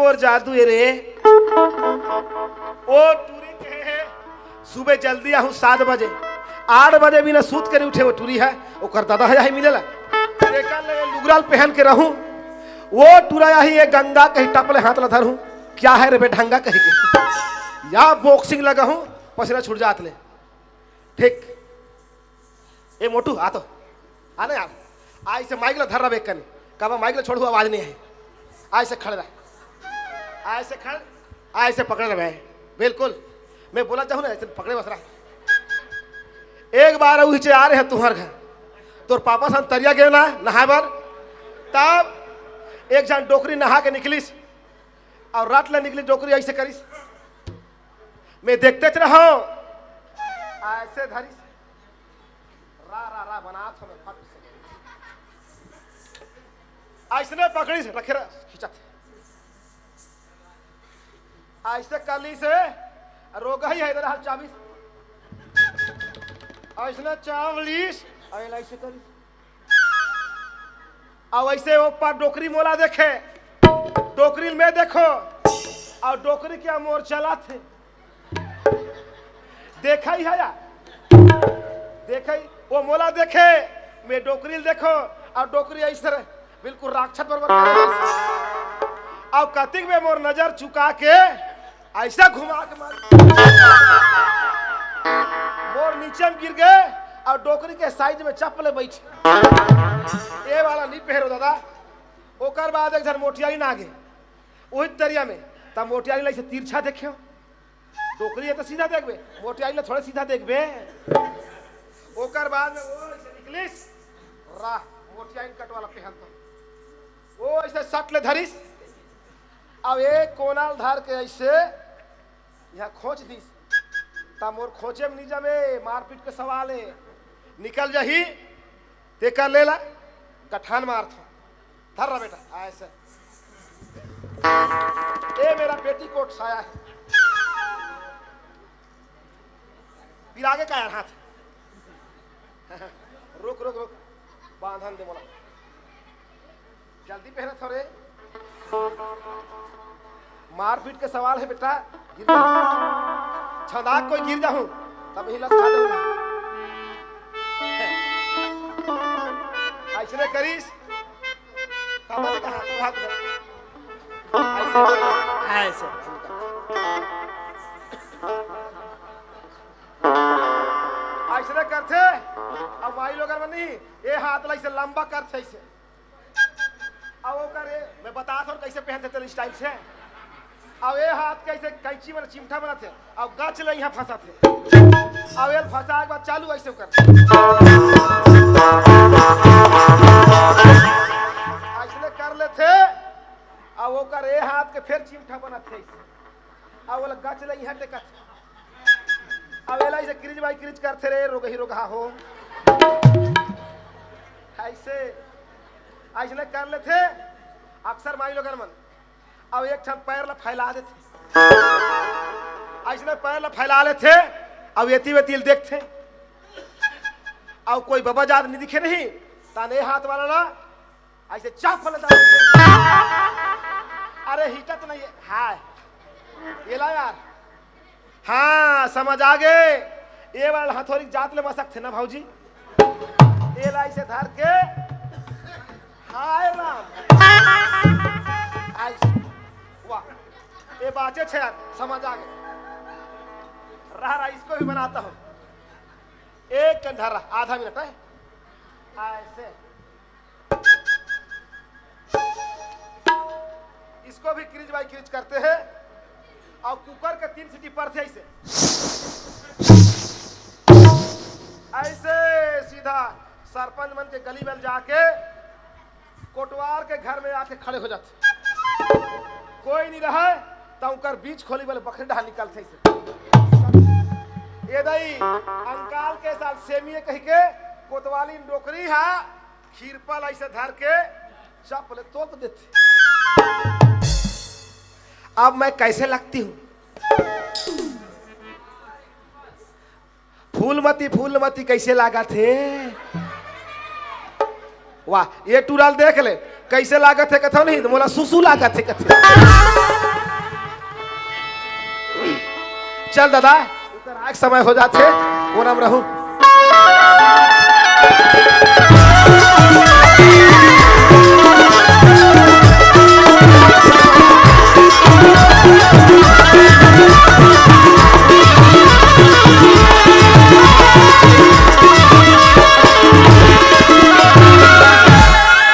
मोर जादू है रे। ओ टूरी के है सुबह जल्दी आहू 7 बजे 8 बजे भी ना सूत कर उठे वो टूरी है ओकर दादा है मिलेला देखा ले लुगराल पहन के रहूं वो टूरा ही ये गंगा कहीं टपले हाथ ला धरूं क्या है रे बेढंगा कहीं के या बॉक्सिंग लगा हूं पसीना छूट जात ले ठीक ए मोटू आ तो आने यार आई से माइक ला धर रहा बेकन कब माइक ला छोड़ू आवाज नहीं है आई से खड़ रहा आई से खड़ आई से पकड़ रहे बिल्कुल मैं बोला चाहूँ ना ऐसे पकड़े बस रहा एक बार ऊँचे आ रहे हैं तुम्हार घर तोर पापा सन तरिया गए ना नहा बर तब एक जन डोकरी नहा के निकलिस और रात ले निकली डोकरी ऐसे करिस मैं देखते रहो ऐसे धरिस रा रा रा बना ऐसे पकड़ी से रखे खिंचत ऐसे कली से रोग ही है इधर हाल 24 ऐसे 40 ऐसे करी और ऐसे ऊपर डोकरी मोला देखे डोकरी में देखो और डोकरी क्या मोर चला थे देखा ही है या देखा ही वो मोला देखे मैं डोकरी देखो और डोकरी ऐसे बिल्कुल राक्षस बरबर और कतिक में मोर नजर चुका के ऐसा घुमा के मार मोर नीचे में गिर गए और डोकरी के साइड में चप्पल बैठे ये वाला नहीं पहरो दादा ओकर बाद एक जन मोटियारी ना आगे वही तरिया में तब मोटियारी ला तिरछा देखियो डोकरी है तो सीधा देखबे मोटियारी ला थोड़ा सीधा देखबे ओकर बाद में वो ऐसे निकलिस रा मोटियारी कट वाला पहन तो वो ऐसे सट ले धरिस अब एक कोनाल धार के ऐसे यहाँ खोच दीस तब मोर खोचे में नहीं जमे मारपीट के सवाल है निकल जाही ते कर लेला गठान मार थो धर रहा बेटा ऐसे ए मेरा पेटीकोट साया है फिर आगे का यार हाथ रुक रुक रुक बांधन दे बोला जल्दी पहने थोड़े मारपीट के सवाल है बेटा छदाक कोई गिर जाऊं तब ही लस्का दूंगा ऐसे करीस कामत कहां तू हाथ दे ऐसे ऐसे करते अब माई लोग नहीं ये हाथ ला से लंबा करते ऐसे अब वो करे मैं बता दूं कैसे पहनते थे स्टाइल से अब ये हाथ कैसे कैंची वाला चिमटा बनाते अब गाछ ले यहाँ फंसाते अब ये फंसा के बाद चालू ऐसे करते ऐसे कर लेते अब वो कर ये हाथ के फिर चिमटा बनाते ऐसे अब वो गाछ ले यहाँ टेकते अब ये ऐसे क्रिज बाई क्रिज करते रे रोग ही रोगा हो ऐसे ऐसे कर लेते अक्सर माई लोग मन अब एक क्षण पैर ला फैला देते ऐसे पैर ला फैला लेते अब एती वेती देखते अब कोई बाबा जात नहीं दिखे नहीं ताने हाथ वाला ना ऐसे चाप लेता अरे हिटत नहीं है हाय ये ला यार हाँ समझ आ गए ये वाला हथौड़ी जात ले मसक थे ना भाऊजी ये ला ऐसे धर के हाय राम वाह ये बातें छे यार समझ आ गए रहा इसको भी बनाता हूँ एक कंधारा आधा मिनट है ऐसे इसको भी क्रिज बाई क्रिज करते हैं और कुकर के 3 सीटी पर थे ऐसे ऐसे सीधा सरपंच मन के गली में जाके कोटवार के घर में आके खड़े हो जाते कोई नहीं रहा तो उनकर बीच खोली वाले बकरी डाल निकलते ये दई अंकाल के साथ सेमिए कह के कोतवाली डोकरी है खीरपल ऐसे धर के चपले तोप देते अब मैं कैसे लगती हूँ फूलमती कैसे लागा थे वाह ये टूराल देख ले कैसे लागत है कथो नहीं तो मोला सुसु लागत है कथे चल दादा इधर आग समय हो जाते कोनम रहूं।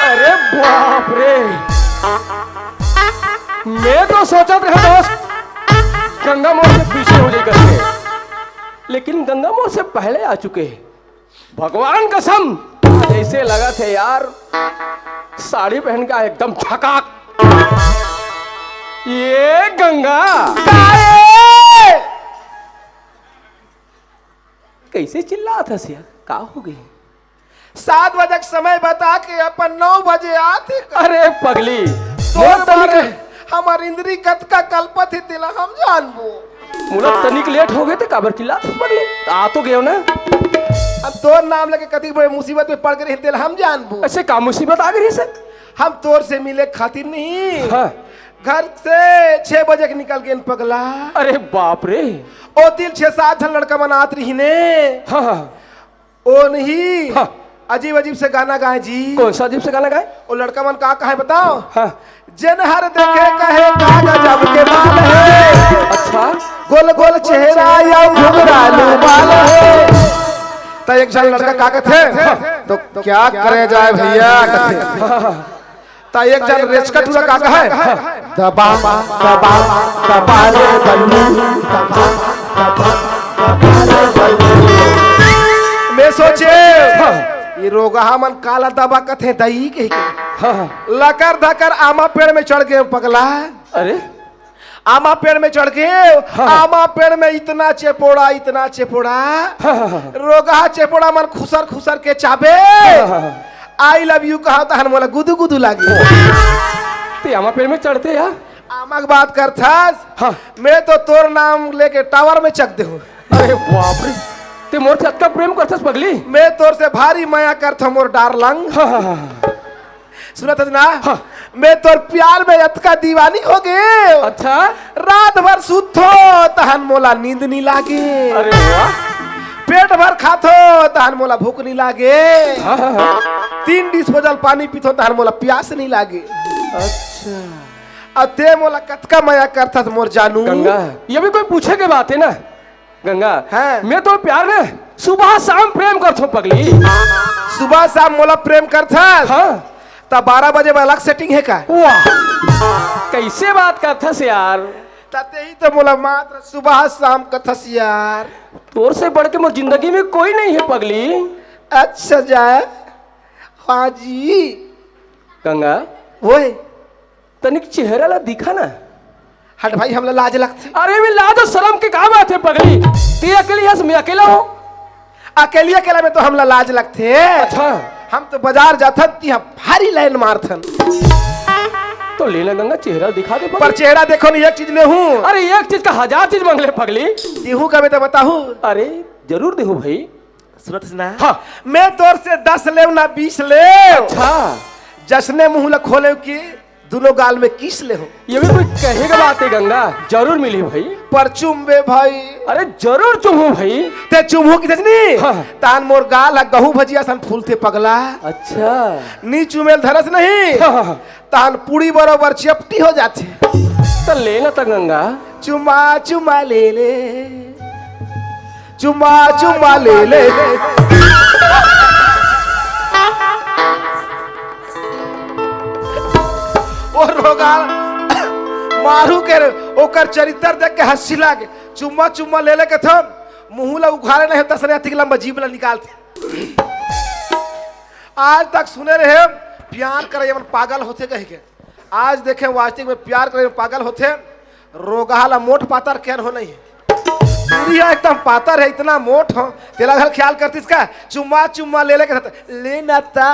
अरे बाप रे, मैं तो सोचा था दोस्त गंगा मोड़ से पीछे हो जाए करके, लेकिन गंगा मोड़ से पहले आ चुके हैं। भगवान कसम ऐसे लगा थे यार साड़ी पहन का एकदम झकाक। ये गंगा कैसे चिल्ला था सिया, का हो गई? 7 बजे समय बता के अपन 9 बजे आते। अरे पगली तोर हमार इंद्री कत का कल्पत ही दिला हम जानबो। मुला तनिक लेट हो गए थे काबर चिल्ला था पगली, आ तो गए ना। अब तोर नाम लेके कति बड़े मुसीबत में पड़ गए दिला हम जानबो। ऐसे का मुसीबत आ गई सर? हम तोर से मिले खातिर नहीं। हाँ। घर से 6 बजे के निकल गए पगला। अरे बाप रे। ओ तिल 6-7 जन लड़का मनात रही ने। हाँ हाँ। ओ नहीं। हाँ। अजीब अजीब से गाना गाए जी। कौन सा अजीब से गाना गाए? ओ लड़का मन का कहे बताओ। हाँ। जनहर देखे कहे का गजब के बाल है। अच्छा। गोल गोल चेहरा या घुंघरालू बाल है। तो एक जन लड़का का कहते तो क्या करे जाए भैया कहते। तो एक जन रेचकट हुआ का कहे दबा दबा दबा रे बल्लू दबा दबा दबा रे बल्लू। मैं सोचे ये रोगा मन काला दबा कथे दही के लकर धकर आमा पेड़ में चढ़ गए पगला। अरे आमा पेड़ में चढ़ गए। आमा पेड़ में इतना चेपोड़ा रोगा चेपोड़ा मन खुसर खुसर के चाबे आई लव यू कहा था मोला गुदू गुदू लागे। ते आमा पेड़ में चढ़ते यार आमा की बात कर था। हाँ। मैं तो तोर नाम लेके टावर में चक दे हूँ। अरे बाप रे, ते मोर से अत्का प्रेम करथस पगली। मैं तोर से भारी माया करता मोर डार्लिंग। हाँ हाँ हाँ। सुना था ना। हाँ। मैं तोर प्यार में अतका दीवानी हो गए। अच्छा। रात भर सुतो तहन मोला नींद नहीं लागे। अरे वाह। पेट भर खाथो तहन मोला भूख नहीं लागे। हाँ हाँ हाँ। 3 डिस्पोजल पानी पीथो तहन मोला प्यास नहीं लागे। अच्छा। अते मोला कतका माया करथा मोर जानू। गंगा ये भी कोई पूछे के बात है ना गंगा। हाँ। मैं तो प्यार में सुबह शाम प्रेम करथो पगली। सुबह शाम मोला प्रेम करथा। हाँ। तब 12 बजे में अलग सेटिंग है का? वाह कैसे बात करथस यार। तते ही तो मोला मात्र सुबह शाम कथस यार। तोर से बढ़ के मोर जिंदगी में कोई नहीं है पगली। अच्छा जाए। हाँ जी गंगा ओए तनिक चेहरा ला दिखा ना। हट भाई हमला लाज लगते। अरे भी लाज और शर्म के काम आते पगली। ते अकेली हस मैं अकेला हूँ। अकेला में तो हमला लाज लगते। अच्छा। हम तो बाजार जाथन तिहा भारी लाइन मारथन। तो लेना गंगा चेहरा दिखा दे पर चेहरा देखो नहीं एक चीज ले हूँ। अरे एक चीज का 1000 चीज मांग ले पगली। देहू का मैं तो बताहू। अरे जरूर देहू भाई। सुनत ना। हाँ। मैं तोर से 10 ले ना 20 ले। अच्छा। जश्ने मुंह ला खोले की दोनों गाल में किस ले हो। ये भी कोई कहेगा बात है गंगा। जरूर मिली भाई। पर चुम्बे भाई। अरे जरूर चुमू भाई। ते चुम्हू की तजनी। हाँ। तान मोर गाल गहू भजिया सन फूलते पगला। अच्छा। नी चुमेल धरस नहीं। हाँ। तान पूरी बरोबर चपटी हो जाती। तो लेना तो गंगा। चुमा चुमा ले ले चुमा चुमा ले ले। और रोगा मारू के ओकर चरित्र देख के हंसी लागे। चुम्मा चुम्मा ले ले के थम मुंह ला उखाड़े नहीं तसरे अति लंबा जीभ ला निकालते। आज तक सुने रहे प्यार करे मन पागल होते कह के। आज देखे वास्तविक में प्यार करे पागल होते। रोगा ला मोट पातर कैन हो नहीं है। दूरिया एकदम पातर है इतना मोट हो। तेरा घर ख्याल करती इसका चुम्मा चुम्मा ले ले के लेना था।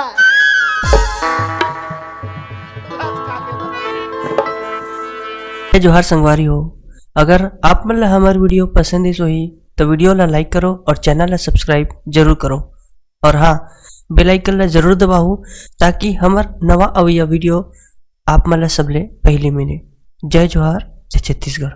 जोहार संगवारी हो। अगर आप मन ला हमार वीडियो पसंद है सोही तो वीडियो ला लाइक करो और चैनल ला सब्सक्राइब जरूर करो। और हाँ बेल आइकन ला जरूर दबाओ ताकि हमार नवा अवैया वीडियो आप मन ला सबले पहले मिले। जय जोहार, जय छत्तीसगढ़।